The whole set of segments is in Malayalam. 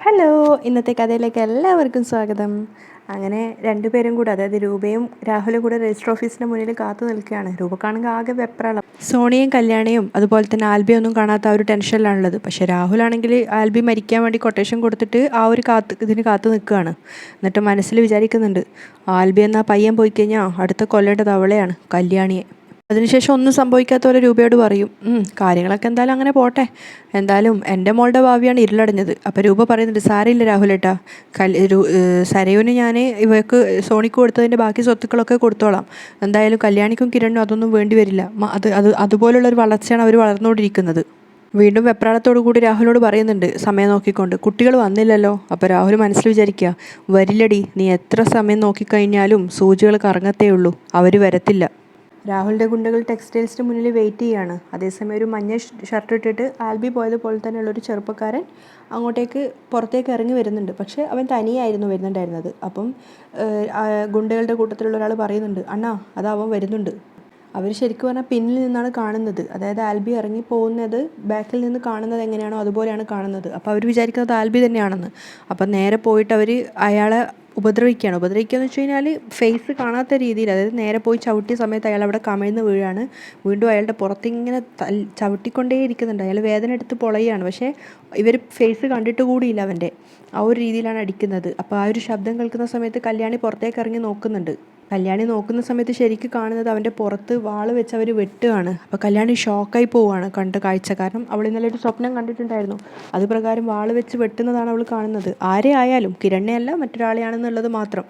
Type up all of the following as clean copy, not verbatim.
ഹലോ, ഇന്നത്തെ കഥയിലേക്ക് എല്ലാവർക്കും സ്വാഗതം. അങ്ങനെ രണ്ടുപേരും കൂടെ, അതായത് രൂപയും രാഹുലും കൂടെ രജിസ്റ്റർ ഓഫീസിൻ്റെ മുന്നിൽ കാത്തു നിൽക്കുകയാണ്. രൂപക്കാണെങ്കിൽ ആകെ വെപ്രാളം. സോണിയും കല്യാണിയും അതുപോലെ തന്നെ ആൽബിയൊന്നും കാണാത്ത ആ ഒരു ടെൻഷനിലാണുള്ളത്. പക്ഷേ രാഹുലാണെങ്കിൽ ആൽബി മരിക്കാൻ വേണ്ടി കൊട്ടേഷൻ കൊടുത്തിട്ട് ആ ഒരു ഇതിന് കാത്തു നിൽക്കുകയാണ്. എന്നിട്ട് മനസ്സിൽ വിചാരിക്കുന്നുണ്ട്, ആൽബി എന്നാൽ പയ്യൻ പോയി കഴിഞ്ഞാൽ അടുത്ത കൊല്ലേണ്ടത് അവളെയാണ്, കല്യാണിയെ. അതിനുശേഷം ഒന്നും സംഭവിക്കാത്ത പോലെ രൂപയോട് പറയും, കാര്യങ്ങളൊക്കെ എന്തായാലും അങ്ങനെ പോട്ടെ, എന്തായാലും എൻ്റെ മോളുടെ ഭാവിയാണ് ഇരുളടഞ്ഞത്. അപ്പോൾ രൂപ പറയുന്നുണ്ട്, സാരമില്ല രാഹുലേട്ടാ, സരയുവിന് ഞാൻ ഇവർക്ക് സോണിക്ക് കൊടുത്തതിൻ്റെ ബാക്കി സ്വത്തുക്കളൊക്കെ കൊടുത്തോളാം. എന്തായാലും കല്യാണിക്കും കിരണിനും അതൊന്നും വേണ്ടി വരില്ല. അതുപോലുള്ളൊരു വളർച്ചയാണ് അവർ വളർന്നുകൊണ്ടിരിക്കുന്നത്. വീണ്ടും വെപ്രാളത്തോടു കൂടി രാഹുലിനോട് പറയുന്നുണ്ട്, സമയം നോക്കിക്കൊണ്ട്. കുട്ടികൾ വന്നില്ലല്ലോ. അപ്പോൾ രാഹുൽ മനസ്സിൽ വിചാരിക്കുക, വരില്ലടി, നീ എത്ര സമയം നോക്കിക്കഴിഞ്ഞാലും സൂചികൾ കറങ്ങത്തേ ഉള്ളൂ, അവർ വരത്തില്ല. രാഹുലിൻ്റെ ഗുണ്ടകൾ ടെക്സ്റ്റൈൽസിന് മുന്നിൽ വെയിറ്റ് ചെയ്യുകയാണ്. അതേസമയം ഒരു മഞ്ഞ ഷർട്ട് ഇട്ടിട്ട് ആൽബി പോയതുപോലെ തന്നെയുള്ളൊരു ചെറുപ്പക്കാരൻ അങ്ങോട്ടേക്ക് പുറത്തേക്ക് ഇറങ്ങി വരുന്നുണ്ട്. പക്ഷേ അവൻ തനിയായിരുന്നു വരുന്നുണ്ടായിരുന്നത്. അപ്പം ഗുണ്ടകളുടെ കൂട്ടത്തിലുള്ള ഒരാൾ പറയുന്നുണ്ട്, അണ്ണാ അത് അവൻ വരുന്നുണ്ട്. അവർ ശരിക്കും പറഞ്ഞാൽ പിന്നിൽ നിന്നാണ് കാണുന്നത്. അതായത് ആൽബി ഇറങ്ങി പോകുന്നത് ബാക്കിൽ നിന്ന് കാണുന്നത് എങ്ങനെയാണോ അതുപോലെയാണ് കാണുന്നത്. അപ്പോൾ അവർ വിചാരിക്കുന്നത് ആൽബി തന്നെയാണെന്ന്. അപ്പം നേരെ പോയിട്ട് അവർ അയാളെ ഉപദ്രവിക്കുകയാണ്. ഉപദ്രവിക്കുകയെന്ന് വെച്ച് കഴിഞ്ഞാൽ ഫേസ് കാണാത്ത രീതിയിൽ, അതായത് നേരെ പോയി ചവിട്ടിയ സമയത്ത് അയാൾ അവിടെ കമിഴ്ന്ന് വീഴാണ്. വീണ്ടും അയാളുടെ പുറത്തിങ്ങനെ ചവിട്ടിക്കൊണ്ടേ ഇരിക്കുന്നുണ്ട്. അയാൾ വേദന എടുത്ത് പൊളയുകയാണ്. പക്ഷേ ഇവർ ഫേസ് കണ്ടിട്ട് കൂടിയില്ല അവൻ്റെ. ആ ഒരു രീതിയിലാണ് അടിക്കുന്നത്. അപ്പോൾ ആ ഒരു ശബ്ദം കേൾക്കുന്ന സമയത്ത് കല്യാണി പുറത്തേക്ക് ഇറങ്ങി നോക്കുന്നുണ്ട്. കല്യാണി നോക്കുന്ന സമയത്ത് ശരിക്കും കാണുന്നത് അവൻ്റെ പുറത്ത് വാള് വെച്ച് അവർ വെട്ടുകയാണ്. അപ്പോൾ കല്യാണി ഷോക്കായി പോവുകയാണ് കണ്ട കാഴ്ച. കാരണം അവൾ ഇന്നലെ ഒരു സ്വപ്നം കണ്ടിട്ടുണ്ടായിരുന്നു. അത് പ്രകാരം വാള് വെച്ച് വെട്ടുന്നതാണ് അവൾ കാണുന്നത്. ആരെ ആയാലും, കിരണിയല്ല മറ്റൊരാളെയാണെന്നുള്ളത് മാത്രം.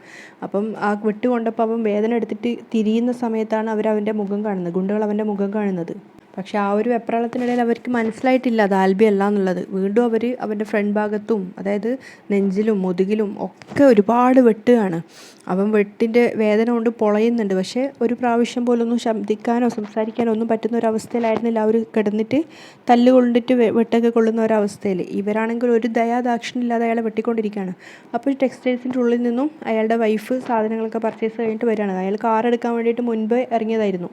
അപ്പം ആ വെട്ട് കൊണ്ടപ്പോൾ അവൻ വേദന എടുത്തിട്ട് തിരിയുന്ന സമയത്താണ് അവൻ്റെ മുഖം കാണുന്നത്, ഗുണ്ടകൾ അവൻ്റെ മുഖം കാണുന്നത്. പക്ഷേ ആ ഒരു വെപ്രാളത്തിനിടയിൽ അവർക്ക് മനസ്സിലായിട്ടില്ല അത് ആൽബി അല്ല എന്നുള്ളത്. വീണ്ടും അവർ അവൻ്റെ ഫ്രണ്ട് ഭാഗത്തും, അതായത് നെഞ്ചിലും മുതുകിലും ഒക്കെ ഒരുപാട് വെട്ടുകയാണ്. അവൻ വെട്ടിൻ്റെ വേദന കൊണ്ട് പൊളയുന്നുണ്ട്. പക്ഷേ ഒരു പ്രാവശ്യം പോലൊന്നും ശബ്ദിക്കാനോ സംസാരിക്കാനോ ഒന്നും പറ്റുന്ന ഒരവസ്ഥയിലായിരുന്നില്ല അവർ കിടന്നിട്ട് തല്ലുകൊണ്ടിട്ട് വെട്ടൊക്കെ കൊള്ളുന്ന ഒരവസ്ഥയിൽ. ഇവരാണെങ്കിൽ ഒരു ദയാദാക്ഷിണില്ലാതെ അയാളെ വെട്ടിക്കൊണ്ടിരിക്കുകയാണ്. അപ്പോൾ ടെക്സ്റ്റൈൽസിൻ്റെ ഉള്ളിൽ നിന്നും അയാളുടെ വൈഫ് സാധനങ്ങളൊക്കെ പർച്ചേസ് കഴിഞ്ഞിട്ട് വരികയാണ്. അയാൾ കാർ എടുക്കാൻ വേണ്ടിയിട്ട് മുൻപ് ഇറങ്ങിയതായിരുന്നു.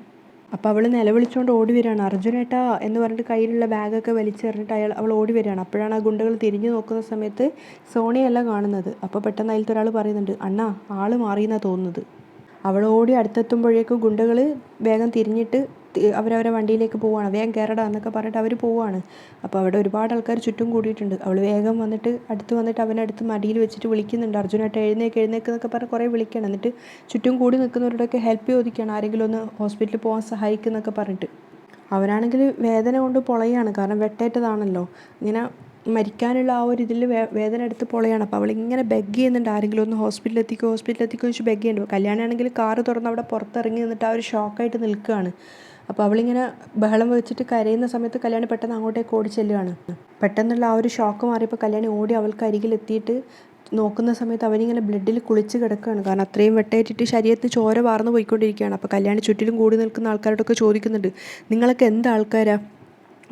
അപ്പോൾ അവൾ നിലവിളിച്ചുകൊണ്ട് ഓടി വരികയാണ്. അർജുനേട്ടാ എന്ന് പറഞ്ഞിട്ട് കയ്യിലുള്ള ബാഗൊക്കെ വലിച്ചെറിഞ്ഞിട്ട് അവൾ ഓടി വരികയാണ്. അപ്പോഴാണ് ആ ഗുണ്ടകൾ തിരിഞ്ഞു നോക്കുന്ന സമയത്ത് സോണിയല്ല കാണുന്നത്. അപ്പോൾ പെട്ടെന്ന് അതിലത്തെ ഒരാൾ പറയുന്നുണ്ട്, അണ്ണാ ആൾ മാറിയെന്നാണ് തോന്നുന്നത്. അവൾ ഓടി അടുത്തെത്തുമ്പോഴേക്കും ഗുണ്ടകൾ വേഗം തിരിഞ്ഞിട്ട് അവരവരെ വണ്ടിയിലേക്ക് പോവുകയാണ്. വേഗം കയറടാ എന്നൊക്കെ പറഞ്ഞിട്ട് അവർ പോവുകയാണ്. അപ്പോൾ അവിടെ ഒരുപാട് ആൾക്കാർ ചുറ്റും കൂടിയിട്ടുണ്ട്. അവൾ വേഗം വന്നിട്ട് അവനടുത്ത് മടിയിൽ വെച്ചിട്ട് വിളിക്കുന്നുണ്ട്, അർജുനായിട്ട് എഴുന്നേക്ക് എന്നൊക്കെ പറഞ്ഞ് കുറേ വിളിക്കണം. എന്നിട്ട് ചുറ്റും കൂടി നിൽക്കുന്നവരോടൊക്കെ ഹെൽപ്പ് ചോദിക്കുകയാണ്, ആരെങ്കിലും ഒന്ന് ഹോസ്പിറ്റലിൽ പോകാൻ സഹായിക്കുന്നൊക്കെ പറഞ്ഞിട്ട്. അവനാണെങ്കിൽ വേദന കൊണ്ട് പൊളയാണ്. കാരണം വെട്ടേറ്റതാണല്ലോ. ഇങ്ങനെ മരിക്കാനുള്ള ആ ഒരു ഇതിൽ വേദന എടുത്ത് പൊളയാണ്. അപ്പോൾ അവളിങ്ങനെ ബെഗ് ചെയ്യുന്നുണ്ട്, ആരെങ്കിലും ഒന്ന് ഹോസ്പിറ്റലിൽ എത്തിക്കോ വെച്ച് ബെഗ് ചെയ്യുന്നുണ്ട്. കല്യാണിയാണെങ്കിൽ കാറ് തുറന്ന് അവിടെ പുറത്തിറങ്ങി നിന്നിട്ട് ആ ഒരു ഷോക്കായിട്ട് നിൽക്കുകയാണ്. അപ്പോൾ അവളിങ്ങനെ ബഹളം വെച്ചിട്ട് കരയുന്ന സമയത്ത് കല്യാണി പെട്ടെന്ന് അങ്ങോട്ടേക്ക് ഓടി ചെല്ലുകയാണ്. പെട്ടെന്നുള്ള ആ ഒരു ഷോക്ക് മാറിയപ്പോൾ കല്യാണി ഓടി അവൾക്ക് അരികിലെത്തിയിട്ട് നോക്കുന്ന സമയത്ത് അവനിങ്ങനെ ബ്ലഡിൽ കുളിച്ച് കിടക്കുകയാണ്. കാരണം അത്രയും വെട്ടേറ്റിട്ട് ശരീരത്തിൽ ചോര വാർന്നു പോയിക്കൊണ്ടിരിക്കുകയാണ്. അപ്പോൾ കല്യാണി ചുറ്റിലും കൂടി നിൽക്കുന്ന ആൾക്കാരോടൊക്കെ ചോദിക്കുന്നുണ്ട്, നിങ്ങളൊക്കെ എന്ത് ആൾക്കാരാ?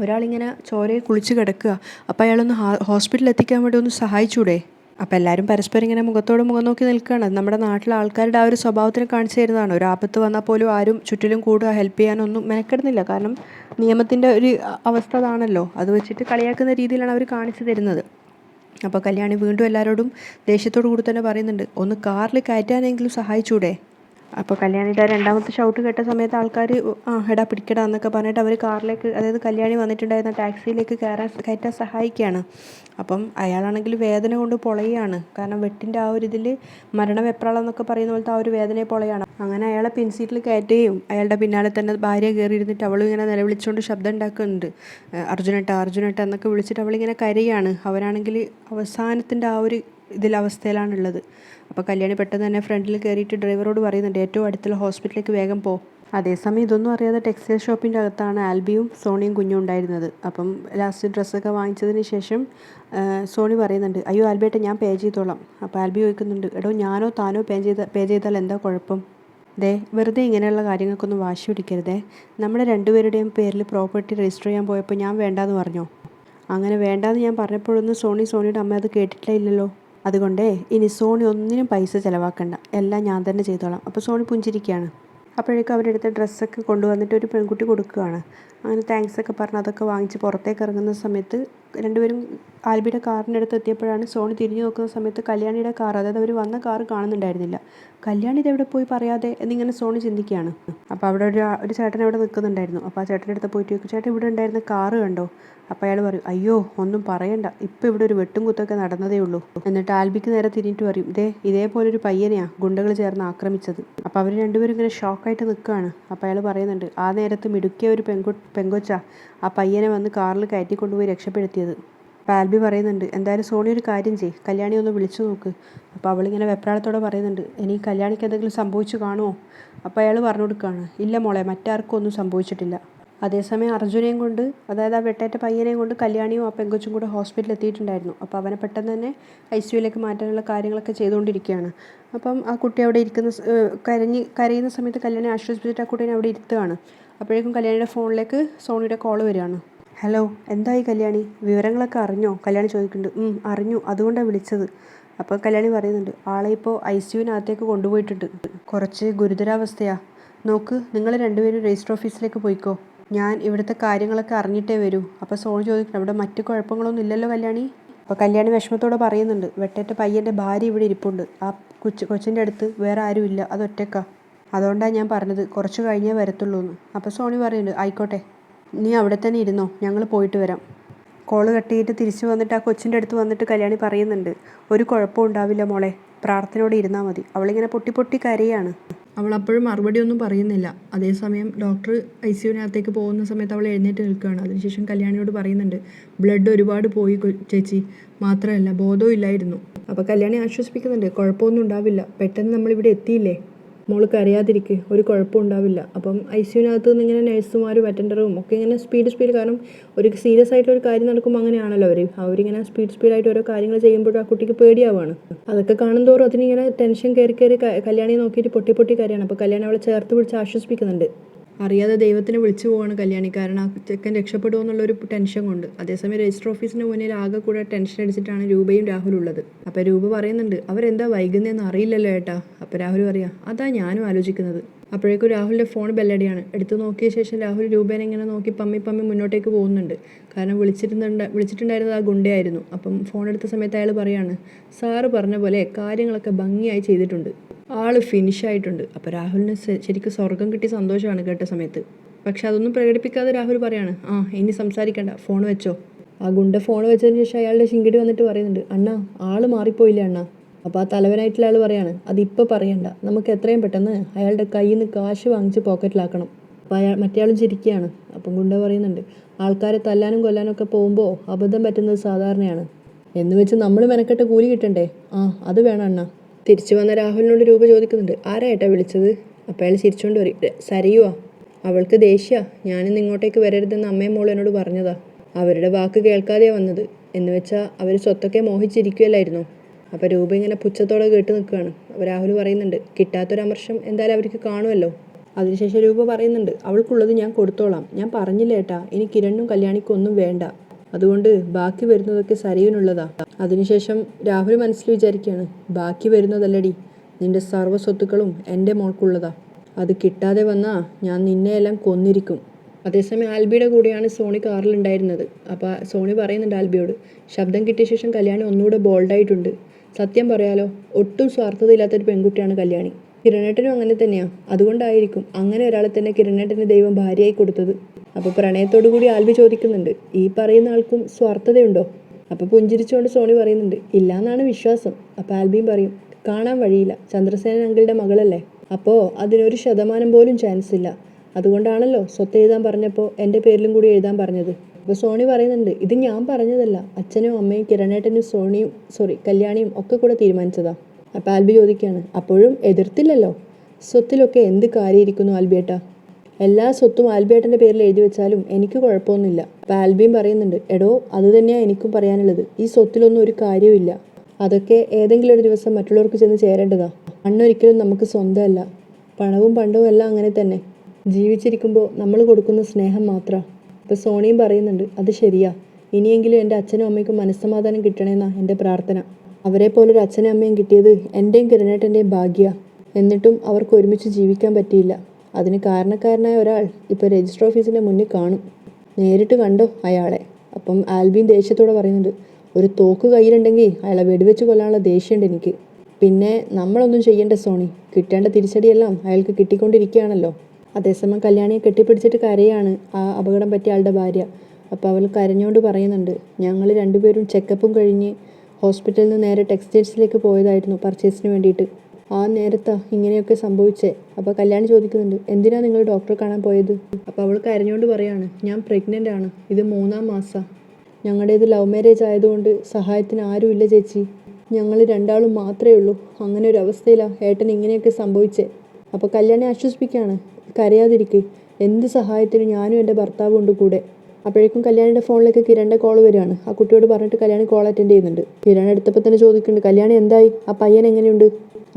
ഒരാളിങ്ങനെ ചോരയിൽ കുളിച്ച് കിടക്കുക, അപ്പോൾ അയാളൊന്ന് ഹോസ്പിറ്റലിൽ എത്തിക്കാൻ വേണ്ടി ഒന്ന് സഹായിച്ചൂടെ? അപ്പോൾ എല്ലാവരും പരസ്പരം ഇങ്ങനെ മുഖത്തോട് മുഖം നോക്കി നിൽക്കുകയാണ്. നമ്മുടെ നാട്ടിലെ ആൾക്കാരുടെ ആ ഒരു സ്വഭാവത്തിന് കാണിച്ചു തരുന്നതാണ്. ഒരു ആപത്ത് വന്നാൽ പോലും ആരും ചുറ്റിലും കൂടുക ഹെൽപ്പ് ചെയ്യാനൊന്നും മെനക്കെടുന്നില്ല. കാരണം നിയമത്തിൻ്റെ ഒരു അവസ്ഥ അതാണല്ലോ. അത് വെച്ചിട്ട് കളിയാക്കുന്ന രീതിയിലാണ് അവർ കാണിച്ചു തരുന്നത്. അപ്പോൾ കല്യാണി വീണ്ടും എല്ലാവരോടും ദേഷ്യത്തോടു കൂടി തന്നെ പറയുന്നുണ്ട്, ഒന്ന് കാറിൽ കയറ്റാനെങ്കിലും സഹായിച്ചൂടെ? അപ്പോൾ കല്യാണിയുടെ രണ്ടാമത്തെ ഷൗട്ട് കേട്ട സമയത്ത് ആൾക്കാർ എടാ പിടിക്കടാ എന്നൊക്കെ പറഞ്ഞിട്ട് അവർ കാറിലേക്ക്, അതായത് കല്യാണി വന്നിട്ടുണ്ടായിരുന്ന ടാക്സിയിലേക്ക് കയറ്റാൻ സഹായിക്കുകയാണ്. അപ്പം അയാളാണെങ്കിൽ വേദന കൊണ്ട് പൊളയാണ്. കാരണം വെട്ടിൻ്റെ ആ ഒരു ഇതിൽ മരണവെപ്രാളം എന്നൊക്കെ പറയുന്ന പോലത്തെ ആ ഒരു വേദനയെ പൊളയാണ്. അങ്ങനെ അയാളെ പിൻസീറ്റിൽ കയറ്റുകയും അയാളുടെ പിന്നാലെ തന്നെ ഭാര്യ കയറി ഇരുന്നിട്ട് അവളും ഇങ്ങനെ നിലവിളിച്ചുകൊണ്ട് ശബ്ദം ഉണ്ടാക്കുന്നുണ്ട്, അർജുനേട്ട എന്നൊക്കെ വിളിച്ചിട്ട് അവളിങ്ങനെ കരയാണ്. അവനാണെങ്കിൽ അവസാനത്തിൻ്റെ ആ ഒരു അവസ്ഥയിലാണുള്ളത്. അപ്പോൾ കല്യാണി പെട്ടെന്ന് തന്നെ ഫ്രണ്ടിൽ കയറിയിട്ട് ഡ്രൈവറോട് പറയുന്നുണ്ട്, ഏറ്റവും അടുത്തുള്ള ഹോസ്പിറ്റലിലേക്ക് വേഗം പോ. അതേസമയം ഇതൊന്നും അറിയാതെ ടെക്സ്റ്റൈൽ ഷോപ്പിൻ്റെ അകത്താണ് ആൽബിയും സോണിയും കുഞ്ഞും ഉണ്ടായിരുന്നത്. അപ്പം ലാസ്റ്റ് ഡ്രസ്സൊക്കെ വാങ്ങിച്ചതിന് ശേഷം സോണി പറയുന്നുണ്ട്, അയ്യോ ആൽബിയേട്ട ഞാൻ പേ ചെയ്തോളാം. അപ്പോൾ ആൽബി ചോദിക്കുന്നുണ്ട്, എടോ ഞാനോ താനോ പേ ചെയ്താൽ എന്താ കുഴപ്പം? വെറുതെ ഇങ്ങനെയുള്ള കാര്യങ്ങൾക്കൊന്നും വാശി പിടിക്കരുതേ. നമ്മുടെ രണ്ടുപേരുടെയും പേരിൽ പ്രോപ്പർട്ടി രജിസ്റ്റർ ചെയ്യാൻ പോയപ്പോൾ ഞാൻ വേണ്ടാന്ന് പറഞ്ഞോ? അങ്ങനെ വേണ്ടാന്ന് ഞാൻ പറഞ്ഞപ്പോഴൊന്നും സോണിയുടെ അമ്മ അത് കേട്ടിട്ടില്ലല്ലോ. അതുകൊണ്ടേ ഇനി സോണി ഒന്നിനും പൈസ ചിലവാക്കണ്ട, എല്ലാം ഞാൻ തന്നെ ചെയ്തോളാം. അപ്പോൾ സോണി പുഞ്ചിരിക്കുകയാണ്. അപ്പോഴേക്കും അവരുടെ അടുത്ത് ഡ്രസ്സൊക്കെ കൊണ്ടുവന്നിട്ട് ഒരു പെൺകുട്ടി കൊടുക്കുകയാണ്. അങ്ങനെ താങ്ക്സ് ഒക്കെ പറഞ്ഞ് അതൊക്കെ വാങ്ങിച്ച് പുറത്തേക്ക് ഇറങ്ങുന്ന സമയത്ത് രണ്ടുപേരും ആൽബിയുടെ കാറിൻ്റെ അടുത്ത് എത്തിയപ്പോഴാണ് സോണി തിരിഞ്ഞു നോക്കുന്ന സമയത്ത് കല്യാണിയുടെ കാർ, അതായത് അവർ വന്ന കാർ കാണുന്നുണ്ടായിരുന്നില്ല. കല്യാണി ഇതെവിടെ പോയി പറയാതെ എന്നിങ്ങനെ സോണി ചിന്തിക്കുകയാണ്. അപ്പോൾ അവിടെ ഒരു ചേട്ടൻ അവിടെ നിൽക്കുന്നുണ്ടായിരുന്നു. അപ്പോൾ ആ ചേട്ടൻ്റെ അടുത്ത് പോയിട്ട് ചോദിക്കും, ചേട്ടൻ ഇവിടെ ഉണ്ടായിരുന്ന കാറ് കണ്ടോ? അപ്പോൾ അയാൾ പറയും, അയ്യോ ഒന്നും പറയണ്ട, ഇപ്പോൾ ഇവിടെ ഒരു വെട്ടും കുത്തൊക്കെ നടന്നതേ ഉള്ളൂ. എന്നിട്ട് ആൽബിക്ക് നേരെ തിരിഞ്ഞിട്ട് പറയും, ഇതേപോലൊരു പയ്യനെയാണ് ഗുണ്ടകൾ ചേർന്ന് ആക്രമിച്ചത്. അപ്പോൾ അവർ രണ്ടുപേരും ഇങ്ങനെ ഷോക്കായിട്ട് നിൽക്കുകയാണ്. അപ്പോൾ അയാൾ പറയുന്നുണ്ട്, ആ നേരത്ത് മിടുക്കിയ ഒരു പെങ്കൊച്ച ആ പയ്യനെ വന്ന് കാറിൽ കയറ്റി കൊണ്ടുപോയി രക്ഷപ്പെടുത്തിയത്. അപ്പോൾ ആൽബി പറയുന്നുണ്ട്, എന്തായാലും സോണി ഒരു കാര്യം ചെയ്യ്, കല്യാണി ഒന്ന് വിളിച്ചു നോക്ക്. അപ്പോൾ അവളിങ്ങനെ വെപ്രാളത്തോടെ പറയുന്നുണ്ട്, ഇനി കല്യാണിക്ക് എന്തെങ്കിലും സംഭവിച്ചു കാണുമോ? അപ്പോൾ അയാൾ പറഞ്ഞു കൊടുക്കുകയാണ്, ഇല്ല മോളെ, മറ്റാർക്കും ഒന്നും സംഭവിച്ചിട്ടില്ല. അതേസമയം അർജുനെയും കൊണ്ട്, അതായത് ആ വെട്ടേറ്റ പയ്യനെയും കൊണ്ട് കല്യാണിയും ആ പെങ്കൊച്ചും കൂടെ ഹോസ്പിറ്റലിൽ എത്തിയിട്ടുണ്ടായിരുന്നു. അപ്പോൾ അവനെ പെട്ടെന്ന് തന്നെ ICUയിലേക്ക് മാറ്റാനുള്ള കാര്യങ്ങളൊക്കെ ചെയ്തുകൊണ്ടിരിക്കുകയാണ്. അപ്പം ആ കുട്ടി അവിടെ ഇരിക്കുന്ന കരയുന്ന സമയത്ത് കല്യാണി ആശ്വസിപ്പിച്ചിട്ട് ആ കുട്ടീനെ അവിടെ ഇരുത്തുകയാണ്. അപ്പോഴേക്കും കല്യാണിയുടെ ഫോണിലേക്ക് സോണിയുടെ കോൾ വരികയാണ്. ഹലോ, എന്തായി കല്യാണി, വിവരങ്ങളൊക്കെ അറിഞ്ഞോ? കല്യാണി ചോദിക്കുന്നുണ്ട്. അറിഞ്ഞു, അതുകൊണ്ടാണ് വിളിച്ചത്. അപ്പോൾ കല്യാണി പറയുന്നുണ്ട്, ആളെ ഇപ്പോൾ ICUവിനകത്തേക്ക് കൊണ്ടുപോയിട്ടുണ്ട്, കുറച്ച് ഗുരുതരാവസ്ഥയാണ്. നോക്ക്, നിങ്ങൾ രണ്ടുപേരും രജിസ്റ്റർ ഓഫീസിലേക്ക് പോയിക്കോ, ഞാൻ ഇവിടുത്തെ കാര്യങ്ങളൊക്കെ അറിഞ്ഞിട്ടേ വരൂ. അപ്പോൾ സോണി ചോദിക്കണം, അവിടെ മറ്റു കുഴപ്പങ്ങളൊന്നും ഇല്ലല്ലോ കല്യാണി? അപ്പോൾ കല്യാണി വിഷമത്തോടെ പറയുന്നുണ്ട്, വെട്ടേറ്റ പയ്യൻ്റെ ഭാര്യ ഇവിടെ ഇരിപ്പുണ്ട്, ആ കൊച്ചിൻ്റെ അടുത്ത് വേറെ ആരും ഇല്ല, അതൊറ്റക്കാ, അതുകൊണ്ടാണ് ഞാൻ പറഞ്ഞത് കുറച്ച് കഴിഞ്ഞേ വരത്തുള്ളൂ എന്ന്. അപ്പോൾ സോണി പറയുന്നുണ്ട്, ആയിക്കോട്ടെ, നീ അവിടെ തന്നെ ഇരുന്നോ, ഞങ്ങൾ പോയിട്ട് വരാം. കോള് കട്ട് ചെയ്തിട്ട് തിരിച്ച് വന്നിട്ട് ആ കൊച്ചിൻ്റെ അടുത്ത് വന്നിട്ട് കല്യാണി പറയുന്നുണ്ട്, ഒരു കുഴപ്പം ഉണ്ടാവില്ല മോളെ, പ്രാർത്ഥനയോടെ ഇരുന്നാൽ മതി. അവളിങ്ങനെ പൊട്ടി പൊട്ടി കരയാണ്. അവൾ അപ്പോഴും മറുപടിയൊന്നും പറയുന്നില്ല. അതേസമയം ഡോക്ടർ ICUവിനകത്തേക്ക് പോകുന്ന സമയത്ത് അവൾ എഴുന്നേറ്റ് നിൽക്കുകയാണ്. അതിനുശേഷം കല്യാണിയോട് പറയുന്നുണ്ട്, ബ്ലഡ് ഒരുപാട് പോയി ചേച്ചി, മാത്രമല്ല ബോധവും ഇല്ലായിരുന്നു. അപ്പോൾ കല്യാണി ആശ്വസിപ്പിക്കുന്നുണ്ട്, കുഴപ്പമൊന്നും ഉണ്ടാവില്ല, പെട്ടെന്ന് നമ്മളിവിടെ എത്തിയില്ലേ, മോൾ കരയാതിരിക്കുക, ഒരു കുഴപ്പം ഉണ്ടാവില്ല. അപ്പം ICUവിനകത്ത് നിന്ന് ഇങ്ങനെ നഴ്സുമാരും അറ്റൻഡറും ഒക്കെ ഇങ്ങനെ സ്പീഡ്, കാരണം ഒരു സീരിയസ് ആയിട്ടൊരു കാര്യം നടക്കുമ്പോൾ അങ്ങനെയാണല്ലോ അവരിങ്ങനെ സ്പീഡായിട്ട് ഓരോ കാര്യങ്ങൾ ചെയ്യുമ്പോഴും ആ കുട്ടിക്ക് പേടിയാവാണ്. അതൊക്കെ കാണുന്തോറും അതിനിങ്ങനെ ടെൻഷൻ കയറി കല്യാണിയെ നോക്കിയിട്ട് പൊട്ടി കരയാണ്. അപ്പോൾ കല്യാണി അവളെ ചേർത്ത് പിടിച്ച് ആശ്വസിപ്പിക്കുന്നുണ്ട്. അറിയാതെ ദൈവത്തിനെ വിളിച്ചു പോവാണ് കല്യാണി, കാരണം ആ ചെക്കൻ രക്ഷപ്പെടുമോ എന്നുള്ളൊരു ടെൻഷൻ കൊണ്ട്. അതേസമയം രജിസ്റ്റർ ഓഫീസിന് മുന്നിൽ ആകെ കൂടെ ടെൻഷൻ അടിച്ചിട്ടാണ് രൂപയും രാഹുലും ഉള്ളത്. അപ്പോൾ രൂപ പറയുന്നുണ്ട്, അവരെന്താ വൈകുന്നതെന്ന് അറിയില്ലല്ലോ ഏട്ടാ. അപ്പോൾ രാഹുൽ പറയാം, അതാ ഞാനും ആലോചിക്കുന്നത്. അപ്പോഴേക്കും രാഹുലിൻ്റെ ഫോൺ ബെല്ലടിയാണ്. എടുത്ത് നോക്കിയ ശേഷം രാഹുൽ രൂപേനെ ഇങ്ങനെ നോക്കി പമ്മി മുന്നോട്ടേക്ക് പോകുന്നുണ്ട്. കാരണം വിളിച്ചിട്ടുണ്ടായിരുന്നത് ആ ഗുണ്ടയായിരുന്നു. അപ്പം ഫോൺ എടുത്ത സമയത്ത് അയാൾ പറയാണ്, സാറ് പറഞ്ഞ പോലെ കാര്യങ്ങളൊക്കെ ഭംഗിയായി ചെയ്തിട്ടുണ്ട്, ആൾ ഫിനിഷായിട്ടുണ്ട്. അപ്പോൾ രാഹുലിന് ശരിക്കും സ്വർഗം കിട്ടിയ സന്തോഷമാണ് കേട്ട സമയത്ത്. പക്ഷെ അതൊന്നും പ്രകടിപ്പിക്കാതെ രാഹുൽ പറയാണ്, ഇനി സംസാരിക്കണ്ട, ഫോൺ വെച്ചോ. ആ ഗുണ്ട ഫോൺ വെച്ചതിന് ശേഷം അയാളുടെ ശിങ്കിടി വന്നിട്ട് പറയുന്നുണ്ട്, അണ്ണാ ആൾ മാറിപ്പോയില്ല അണ്ണാ. അപ്പോൾ ആ തലവനായിട്ടുള്ള ആൾ പറയാണ്, അതിപ്പോൾ പറയണ്ട, നമുക്ക് എത്രയും പെട്ടെന്ന് അയാളുടെ കയ്യിൽ നിന്ന് കാശ് വാങ്ങിച്ച് പോക്കറ്റിലാക്കണം. അപ്പോൾ മറ്റേയാളും ചിരിക്കുകയാണ്. അപ്പം ഗുണ്ട പറയുന്നുണ്ട്, ആൾക്കാരെ തല്ലാനും കൊല്ലാനും ഒക്കെ പോകുമ്പോൾ അബദ്ധം പറ്റുന്നത് സാധാരണയാണ്, എന്ന് വെച്ച് നമ്മൾ മെനക്കെട്ട് കൂലി കിട്ടണ്ടേ? അത് വേണം അണ്ണാ. തിരിച്ചു വന്ന രാഹുലിനോട് രൂപ ചോദിക്കുന്നുണ്ട്, ആരാ ഏട്ടാ വിളിച്ചത്? അപ്പോൾ അയാൾ ചിരിച്ചുകൊണ്ട് പറയും, സരിയുവാ, അവൾക്ക് ദേഷ്യ, ഞാനിന്ന് ഇങ്ങോട്ടേക്ക് വരരുതെന്ന് അമ്മയും മോളും എന്നോട് പറഞ്ഞതാ, അവരുടെ വാക്ക് കേൾക്കാതെയാണ് വന്നത്, എന്ന് വെച്ചാൽ അവർ സ്വത്തൊക്കെ മോഹിച്ചിരിക്കുകയല്ലായിരുന്നോ? അപ്പോൾ രൂപ ഇങ്ങനെ പുച്ഛത്തോടെ കേട്ട് നിൽക്കുകയാണ്. അപ്പോൾ രാഹുൽ പറയുന്നുണ്ട്, കിട്ടാത്തൊരമർഷം എന്തായാലും അവർക്ക് കാണുമല്ലോ. അതിനുശേഷം രൂപ പറയുന്നുണ്ട്, അവൾക്കുള്ളത് ഞാൻ കൊടുത്തോളാം, ഞാൻ പറഞ്ഞില്ല ഏട്ടാ, ഇനി കിരണിനും കല്യാണിക്കും ഒന്നും വേണ്ട, അതുകൊണ്ട് ബാക്കി വരുന്നതൊക്കെ സരയുനുള്ളതാ. അതിനുശേഷം രാഹുൽ മനസ്സിൽ വിചാരിക്കുകയാണ്, ബാക്കി വരുന്നതല്ലടി, നിന്റെ സർവ്വ സ്വത്തുക്കളും എൻ്റെ മോൾക്കുള്ളതാ, അത് കിട്ടാതെ വന്നാൽ ഞാൻ നിന്നെയെല്ലാം കൊന്നിരിക്കും. അതേസമയം ആൽബിയുടെ കൂടെയാണ് സോണി കാറിലുണ്ടായിരുന്നത്. അപ്പോൾ സോണി പറയുന്നുണ്ട് ആൽബിയോട്, ശബ്ദം കിട്ടിയ ശേഷം കല്യാണി ഒന്നുകൂടെ ബോൾഡായിട്ടുണ്ട്, സത്യം പറയാലോ ഒട്ടും സ്വാർത്ഥതയില്ലാത്തൊരു പെൺകുട്ടിയാണ് കല്യാണി. കിരണേട്ടനും അങ്ങനെ തന്നെയാണ്, അതുകൊണ്ടായിരിക്കും അങ്ങനെ ഒരാളെ തന്നെ കിരണേട്ടന് ദൈവം ഭാര്യയായി കൊടുത്തത്. അപ്പോൾ പ്രണയത്തോടു കൂടി ആൽബി ചോദിക്കുന്നുണ്ട്, ഈ പറയുന്ന ആൾക്കും സ്വാർത്ഥതയുണ്ടോ? അപ്പോൾ പുഞ്ചിരിച്ചുകൊണ്ട് സോണി പറയുന്നുണ്ട്, ഇല്ലയെന്നാണ് വിശ്വാസം. അപ്പോൾ ആൽബിയും പറയും, കാണാൻ വഴിയില്ല, ചന്ദ്രസേനൻ അങ്കിളുടെ മകളല്ലേ, അപ്പോൾ അതിനൊരു ശതമാനം പോലും ചാൻസ് ഇല്ല, അതുകൊണ്ടാണല്ലോ സ്വത്ത് എഴുതാൻ പറഞ്ഞപ്പോൾ എൻ്റെ പേരിലും കൂടി എഴുതാൻ പറഞ്ഞത്. അപ്പോൾ സോണി പറയുന്നുണ്ട്, ഇത് ഞാൻ പറഞ്ഞതല്ല, അച്ഛനും അമ്മയും കിരണേട്ടനും കല്യാണിയും ഒക്കെ കൂടെ തീരുമാനിച്ചതാ. അപ്പോൾ ആൽബി ചോദിക്കുകയാണ്, അപ്പോഴും എതിർത്തില്ലല്ലോ? സ്വത്തിലൊക്കെ എന്ത് കാര്യമായിരിക്കുന്നു ആൽബിയേട്ടാ, എല്ലാ സ്വത്തും ആൽബിയേട്ടൻ്റെ പേരിൽ എഴുതി വെച്ചാലും എനിക്ക് കുഴപ്പമൊന്നുമില്ല. അപ്പോൾ ആൽബിയും പറയുന്നുണ്ട്, എടോ അത് തന്നെയാണ് എനിക്കും പറയാനുള്ളത്, ഈ സ്വത്തിലൊന്നും ഒരു കാര്യവുമില്ല, അതൊക്കെ ഏതെങ്കിലും ഒരു ദിവസം മറ്റുള്ളവർക്ക് ചെന്ന് ചേരേണ്ടതാ, മണ്ണൊരിക്കലും നമുക്ക് സ്വന്തമല്ല, പണവും പണ്ടവും എല്ലാം അങ്ങനെ തന്നെ, ജീവിച്ചിരിക്കുമ്പോൾ നമ്മൾ കൊടുക്കുന്ന സ്നേഹം മാത്രമാണ്. അപ്പോൾ സോണിയും പറയുന്നുണ്ട്, അത് ശരിയാ, ഇനിയെങ്കിലും എൻ്റെ അച്ഛനും അമ്മയ്ക്കും മനസ്സമാധാനം കിട്ടണമെന്നാണ് എൻ്റെ പ്രാർത്ഥന, അവരെ പോലൊരു അച്ഛനും അമ്മയും കിട്ടിയത് എൻ്റെയും കിരണേട്ടൻ്റെയും ഭാഗ്യമാണ്, എന്നിട്ടും അവർക്ക് ഒരുമിച്ച് ജീവിക്കാൻ പറ്റിയില്ല, അതിന് കാരണക്കാരനായ ഒരാൾ ഇപ്പോൾ രജിസ്റ്റർ ഓഫീസിൻ്റെ മുന്നിൽ കാണും, നേരിട്ട് കണ്ടോ അയാളെ? അപ്പം ആൽബിൻ ദേഷ്യത്തോടെ പറയുന്നുണ്ട്, ഒരു തോക്ക് കയ്യിലുണ്ടെങ്കിൽ അയാളെ വെടിവെച്ച് കൊല്ലാനുള്ള ദേഷ്യമുണ്ട് എനിക്ക്. പിന്നെ നമ്മളൊന്നും ചെയ്യേണ്ട സോണി, കിട്ടേണ്ട തിരിച്ചടിയെല്ലാം അയാൾക്ക് കിട്ടിക്കൊണ്ടിരിക്കുകയാണല്ലോ. അതേസമയം കല്യാണിയെ കെട്ടിപ്പിടിച്ചിട്ട് കരയാണ് ആ അപകടം പറ്റിയ ആളുടെ ഭാര്യ. അപ്പോൾ അവൾ കരഞ്ഞുകൊണ്ട് പറയുന്നുണ്ട്, ഞങ്ങൾ രണ്ടുപേരും ചെക്കപ്പും കഴിഞ്ഞ് ഹോസ്പിറ്റലിൽ നിന്ന് നേരെ ടെക്സ്റ്റൈൽസിലേക്ക് പോയതായിരുന്നു പർച്ചേസിന് വേണ്ടിയിട്ട്. ആ നേരത്താ ഇങ്ങനെയൊക്കെ സംഭവിച്ചേ. അപ്പോൾ കല്യാണി ചോദിക്കുന്നുണ്ട്, എന്തിനാ നിങ്ങൾ ഡോക്ടറെ കാണാൻ പോയത്? അപ്പോൾ അവൾ കരഞ്ഞുകൊണ്ട് പറയാണ്, ഞാൻ പ്രഗ്നൻ്റ് ആണ്, ഇത് 3-ാം മാസമാണ്. ഞങ്ങളുടേത് ലവ് മാരേജ് ആയതുകൊണ്ട് സഹായത്തിന് ആരുമില്ല ചേച്ചി, ഞങ്ങൾ രണ്ടാളും മാത്രമേ ഉള്ളൂ. അങ്ങനെ ഒരു അവസ്ഥയിലാണ് ഏട്ടൻ ഇങ്ങനെയൊക്കെ സംഭവിച്ചേ. അപ്പോൾ കല്യാണി ആശ്വസിപ്പിക്കുകയാണ്, കരയാതിരിക്കുക, എന്ത് സഹായത്തിനും ഞാനും എൻ്റെ ഭർത്താവും ഉണ്ട് കൂടെ. അപ്പോഴേക്കും കല്യാണിയുടെ ഫോണിലേക്ക് കിരണിൻ്റെ കോൾ വരികയാണ്. ആ കുട്ടിയോട് പറഞ്ഞിട്ട് കല്യാണി കോൾ അറ്റൻഡ് ചെയ്യുന്നുണ്ട്. കിരൺ എടുത്തപ്പോൾ തന്നെ ചോദിക്കുന്നുണ്ട്, കല്യാണി എന്തായി, ആ പയ്യൻ എങ്ങനെയുണ്ട്?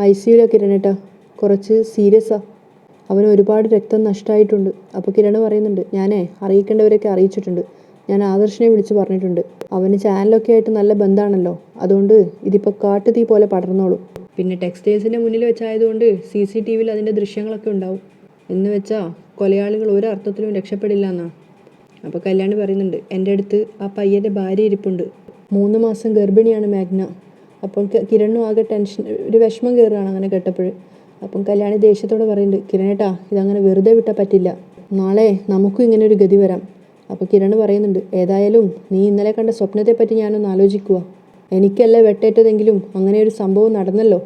ICUലാണ് കിരണേട്ടാ, കുറച്ച് സീരിയസാണ്, അവന് ഒരുപാട് രക്തം നഷ്ടമായിട്ടുണ്ട്. അപ്പോൾ കിരൺ പറയുന്നുണ്ട്, ഞാനേ അറിയിക്കേണ്ടവരൊക്കെ അറിയിച്ചിട്ടുണ്ട്, ഞാൻ ആദർശിനെ വിളിച്ച് പറഞ്ഞിട്ടുണ്ട്, അവന് ചാനലൊക്കെ ആയിട്ട് നല്ല ബന്ധമാണല്ലോ, അതുകൊണ്ട് ഇതിപ്പോൾ കാട്ടുതീ പോലെ പടർന്നോളും. പിന്നെ ടെക്സ്റ്റൈൽസിൻ്റെ മുന്നിൽ വെച്ചായതുകൊണ്ട് CCTVയിൽ അതിൻ്റെ ദൃശ്യങ്ങളൊക്കെ ഉണ്ടാവും. എന്ന് വെച്ചാൽ കൊലയാളികൾ ഒരർത്ഥത്തിലും രക്ഷപ്പെടില്ല എന്നാണ്. അപ്പോൾ കല്യാണി പറയുന്നുണ്ട്, എൻ്റെ അടുത്ത് ആ പയ്യൻ്റെ ഭാര്യ ഇരിപ്പുണ്ട്, 3 മാസം ഗർഭിണിയാണ് മാഗ്ന. അപ്പം കിരണും ആകെ ടെൻഷൻ, ഒരു വിഷമം കയറുകയാണ് അങ്ങനെ കേട്ടപ്പോൾ. അപ്പം കല്യാണി ദേഷ്യത്തോടെ പറയുന്നുണ്ട്, കിരണേട്ടാ ഇതങ്ങനെ വെറുതെ വിട്ടാൽ പറ്റില്ല, നാളെ നമുക്കും ഇങ്ങനെ ഒരു ഗതി വരാം. അപ്പോൾ കിരൺ പറയുന്നുണ്ട്, ഏതായാലും നീ ഇന്നലെ കണ്ട സ്വപ്നത്തെപ്പറ്റി ഞാനൊന്ന് ആലോചിക്കുക, എനിക്കല്ല വെട്ടേറ്റതെങ്കിലും അങ്ങനെ ഒരു സംഭവം നടന്നല്ലോ.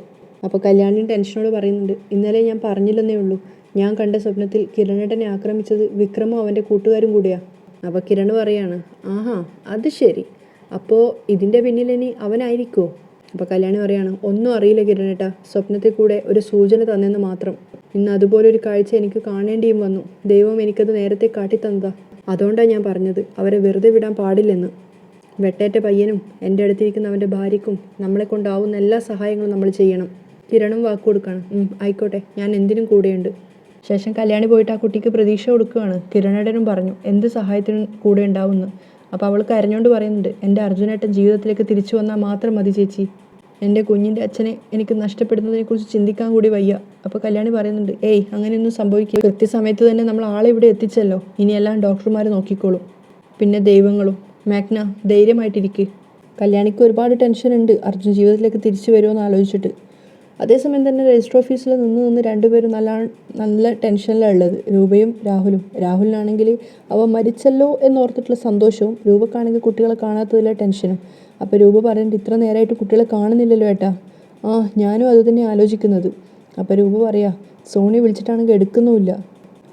അപ്പോൾ കല്യാണി ടെൻഷനോട് പറയുന്നുണ്ട്, ഇന്നലെ ഞാൻ പറഞ്ഞില്ലെന്നേ ഉള്ളൂ, ഞാൻ കണ്ട സ്വപ്നത്തിൽ കിരണേട്ടനെ ആക്രമിച്ചത് വിക്രമും അവൻ്റെ കൂട്ടുകാരും കൂടിയാണ്. അപ്പോൾ കിരൺ പറയാണ്, ആഹാ അത് ശരി, അപ്പോൾ ഇതിൻ്റെ പിന്നിൽ ഇനി അവനായിരിക്കുമോ? അപ്പോൾ കല്യാണി പറയാണ്, ഒന്നും അറിയില്ല കിരണേട്ടാ, സ്വപ്നത്തിൽ കൂടെ ഒരു സൂചന തന്നെന്ന് മാത്രം. ഇന്ന് അതുപോലൊരു കാഴ്ച എനിക്ക് കാണേണ്ടിയും വന്നു, ദൈവം എനിക്കത് നേരത്തെ കാട്ടിത്തന്നതാ. അതുകൊണ്ടാണ് ഞാൻ പറഞ്ഞത് അവരെ വെറുതെ വിടാൻ പാടില്ലെന്ന്. വെട്ടേറ്റ പയ്യനും എൻ്റെ അടുത്തിരിക്കുന്ന അവൻ്റെ ഭാര്യയ്ക്കും നമ്മളെ കൊണ്ടാവുന്ന എല്ലാ സഹായങ്ങളും നമ്മൾ ചെയ്യണം. കിരണും വാക്ക് കൊടുക്കുകയാണ്, ആയിക്കോട്ടെ, ഞാൻ എന്തിനും കൂടെയുണ്ട്. ശേഷം കല്യാണി പോയിട്ട് ആ കുട്ടിക്ക് പ്രതീക്ഷ കൊടുക്കുകയാണ്. കിരണേട്ടനും പറഞ്ഞു എന്ത് സഹായത്തിനും കൂടെ ഉണ്ടാവുമെന്ന്. അപ്പോൾ അവൾ കരഞ്ഞുകൊണ്ട് പറയുന്നുണ്ട്, എൻ്റെ അർജുനേട്ടൻ ജീവിതത്തിലേക്ക് തിരിച്ചു വന്നാൽ മാത്രം മതി ചേച്ചി, എൻ്റെ കുഞ്ഞിൻ്റെ അച്ഛനെ എനിക്ക് നഷ്ടപ്പെടുന്നതിനെക്കുറിച്ച് ചിന്തിക്കാൻ കൂടി വയ്യ. അപ്പോൾ കല്യാണി പറയുന്നുണ്ട്, ഏയ് അങ്ങനെയൊന്നും സംഭവിക്കില്ല, കൃത്യസമയത്ത് തന്നെ നമ്മൾ ആളെ ഇവിടെ എത്തിച്ചല്ലോ, ഇനിയെല്ലാം ഡോക്ടർമാർ നോക്കിക്കോളും, പിന്നെ ദൈവങ്ങളും. മാഗ്ന ധൈര്യമായിട്ടിരിക്കുക. കല്യാണിക്ക് ഒരുപാട് ടെൻഷനുണ്ട് അർജുൻ ജീവിതത്തിലേക്ക് തിരിച്ചു വരുമെന്ന് ആലോചിച്ചിട്ട്. അതേസമയം തന്നെ രജിസ്റ്റർ ഓഫീസിൽ നിന്ന് രണ്ടുപേരും നല്ല ടെൻഷനിലാണ് ഉള്ളത്, രൂപയും രാഹുലും. രാഹുലിനാണെങ്കിൽ അവ മരിച്ചല്ലോ എന്നോർത്തിട്ടുള്ള സന്തോഷവും, രൂപക്കാണെങ്കിൽ കുട്ടികളെ കാണാത്തതിലെ ടെൻഷനും. അപ്പോൾ രൂപ പറയുന്നുണ്ട്, ഇത്ര നേരമായിട്ട് കുട്ടികളെ കാണുന്നില്ലല്ലോ ഏട്ടാ. ഞാനും അത് തന്നെ ആലോചിക്കുന്നത്. അപ്പോൾ രൂപ പറയാ, സോണി വിളിച്ചിട്ടാണെങ്കിൽ എടുക്കുന്നുമില്ല,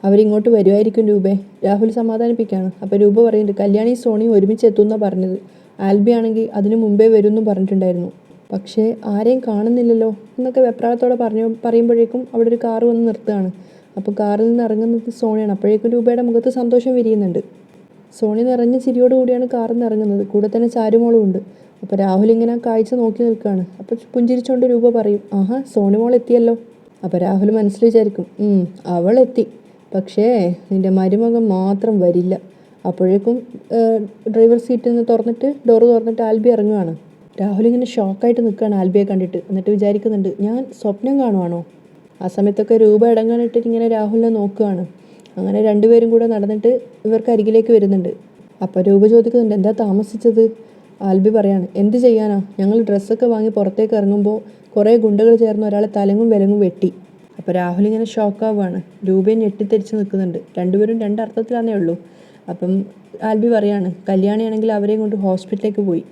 അവരിങ്ങോട്ട് വരുമായിരിക്കും രൂപേ. രാഹുൽ സമാധാനിപ്പിക്കുകയാണ്. അപ്പോൾ രൂപ പറയുന്നുണ്ട്, കല്യാണി സോണിയും ഒരുമിച്ച് എത്തുമെന്നാണ് പറഞ്ഞത്, ആൽബി ആണെങ്കിൽ അതിന് മുമ്പേ വരുമെന്നും പറഞ്ഞിട്ടുണ്ടായിരുന്നു, പക്ഷേ ആരെയും കാണുന്നില്ലല്ലോ എന്നൊക്കെ വെപ്രാളത്തോടെ പറയുമ്പോഴേക്കും അവിടെ ഒരു കാറ് വന്ന് നിർത്തുകയാണ്. അപ്പോൾ കാറിൽ നിന്ന് ഇറങ്ങുന്നത് സോണിയാണ്. അപ്പോഴേക്കും രൂപയുടെ മുഖത്ത് സന്തോഷം വിരിയുന്നുണ്ട്. സോണി നിറഞ്ഞ ചിരിയോടുകൂടിയാണ് കാറിൽ നിന്ന് ഇറങ്ങുന്നത്, കൂടെ തന്നെ ചാരുമോളും ഉണ്ട്. അപ്പോൾ രാഹുൽ ഇങ്ങനെ കാഴ്ച നോക്കി നിൽക്കുകയാണ്. അപ്പോൾ പുഞ്ചിരിച്ചുകൊണ്ട് രൂപ പറയും, ആഹാ സോണി മോൾ എത്തിയല്ലോ. അപ്പോൾ രാഹുൽ മനസ്സിൽ വിചാരിക്കും, അവൾ എത്തി, പക്ഷേ നിൻ്റെ മരുമകൻ മാത്രം വരില്ല. അപ്പോഴേക്കും ഡ്രൈവർ സീറ്റിൽ നിന്ന് ഡോറ് തുറന്നിട്ട് ആൽബി ഇറങ്ങുകയാണ്. രാഹുൽ ഇങ്ങനെ ഷോക്കായിട്ട് നിൽക്കുകയാണ് ആൽബിയെ കണ്ടിട്ട്. എന്നിട്ട് വിചാരിക്കുന്നുണ്ട്, ഞാൻ സ്വപ്നം കാണുവാണോ? ആ സമയത്തൊക്കെ രൂപ ഇടങ്ങാനിട്ടിട്ട് ഇങ്ങനെ രാഹുലിനെ നോക്കുകയാണ്. അങ്ങനെ രണ്ടുപേരും കൂടെ നടന്നിട്ട് ഇവർക്ക് അരികിലേക്ക് വരുന്നുണ്ട്. അപ്പോൾ രൂപ ചോദിക്കുന്നുണ്ട്, എന്താ താമസിച്ചത്? ആൽബി പറയാണ്, എന്ത് ചെയ്യാനാ, ഞങ്ങൾ ഡ്രസ്സൊക്കെ വാങ്ങി പുറത്തേക്ക് ഇറങ്ങുമ്പോൾ കുറേ ഗുണ്ടകൾ ചേർന്ന് ഒരാളെ തലങ്ങും വിലങ്ങും വെട്ടി. അപ്പോൾ രാഹുൽ ഇങ്ങനെ ഷോക്കാവുകയാണ്. രൂപയെ ഞെട്ടിത്തെരിച്ച് നിൽക്കുന്നുണ്ട്. രണ്ടുപേരും രണ്ടർത്ഥത്തിലാണേ ഉള്ളൂ. അപ്പം ആൽബി പറയാണ്, കല്യാണിയാണെങ്കിൽ അവരെയും കൊണ്ട് ഹോസ്പിറ്റലിലേക്ക് പോയി.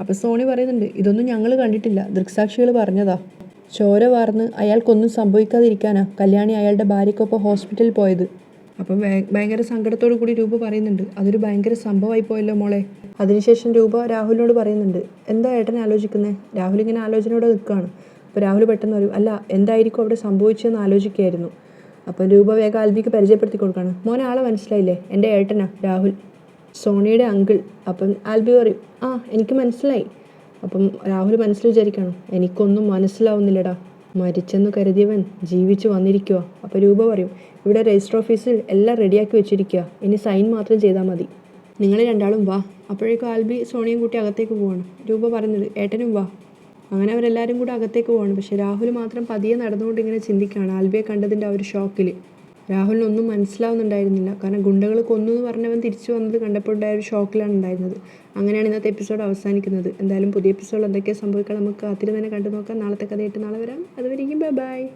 അപ്പോൾ സോണി പറയുന്നുണ്ട്, ഇതൊന്നും ഞങ്ങൾ കണ്ടിട്ടില്ല, ദൃക്സാക്ഷികൾ പറഞ്ഞതാ. ചോര വാർന്ന് അയാൾക്കൊന്നും സംഭവിക്കാതിരിക്കാനാ കല്യാണി അയാളുടെ ഭാര്യയ്ക്കൊപ്പം ഹോസ്പിറ്റലിൽ പോയത്. അപ്പം ഭയങ്കര സങ്കടത്തോടു കൂടി രൂപ പറയുന്നുണ്ട്, അതൊരു ഭയങ്കര സംഭവമായി പോയല്ലോ മോളെ. അതിനുശേഷം രൂപ രാഹുലിനോട് പറയുന്നുണ്ട്, എന്താ ഏട്ടനെ ആലോചിക്കുന്നത്? രാഹുൽ ഇങ്ങനെ ആലോചനയോടെ നിൽക്കുകയാണ്. അപ്പോൾ രാഹുൽ പെട്ടെന്ന് പറയും, അല്ല എന്തായിരിക്കും അവിടെ സംഭവിച്ചതെന്ന് ആലോചിക്കുകയായിരുന്നു. അപ്പം രൂപ വേഗം ആൽബിക്ക് പരിചയപ്പെടുത്തി കൊടുക്കുകയാണ്. മോനെ ആളെ മനസ്സിലായില്ലേ, എൻ്റെ ഏട്ടനാ രാഹുൽ, സോണിയുടെ അങ്കിൾ. അപ്പം ആൽബി പറയും, എനിക്ക് മനസ്സിലായി. അപ്പം രാഹുൽ മനസ്സിൽ വിചാരിക്കണം, എനിക്കൊന്നും മനസ്സിലാവുന്നില്ലടാ, മരിച്ചെന്ന് കരുതിയവൻ ജീവിച്ചു വന്നിരിക്കുക. അപ്പോൾ രൂപ പറയും, ഇവിടെ രജിസ്റ്റർ ഓഫീസിൽ എല്ലാം റെഡിയാക്കി വെച്ചിരിക്കുക, ഇനി സൈൻ മാത്രം ചെയ്താൽ മതി, നിങ്ങൾ രണ്ടാളും വാ. അപ്പോഴേക്കും ആൽബി സോണിയും കൂട്ടി അകത്തേക്ക് പോവാണ്. രൂപ പറയുന്നത്, ഏട്ടനും വാ. അങ്ങനെ അവരെല്ലാവരും കൂടെ അകത്തേക്ക് പോവാണ്. പക്ഷേ രാഹുൽ മാത്രം പതിയെ നടന്നുകൊണ്ട് ഇങ്ങനെ ചിന്തിക്കുകയാണ് ആൽബിയെ കണ്ടതിൻ്റെ ആ ഒരു ഷോക്കിൽ. രാഹുലിനൊന്നും മനസ്സിലാവുന്നുണ്ടായിരുന്നില്ല. കാരണം ഗുണ്ടകൾ കൊന്നു എന്ന് പറഞ്ഞവൻ തിരിച്ചു വന്നത് കണ്ടപ്പോൾ ഉണ്ടായ ഒരു ഷോക്കിലാണ് ഉണ്ടായിരുന്നത്. അങ്ങനെയാണ് ഇന്നത്തെ എപ്പിസോഡ് അവസാനിക്കുന്നത്. എന്തായാലും പുതിയ എപ്പിസോഡ് എന്തൊക്കെയാണ് സംഭവിക്കുക നമുക്ക് കാത്തിരുന്ന് തന്നെ കണ്ടു നോക്കാം. നാളത്തെ കഥയായിട്ട് നാളെ വരാം. അതുവരെയും ബൈ ബൈ.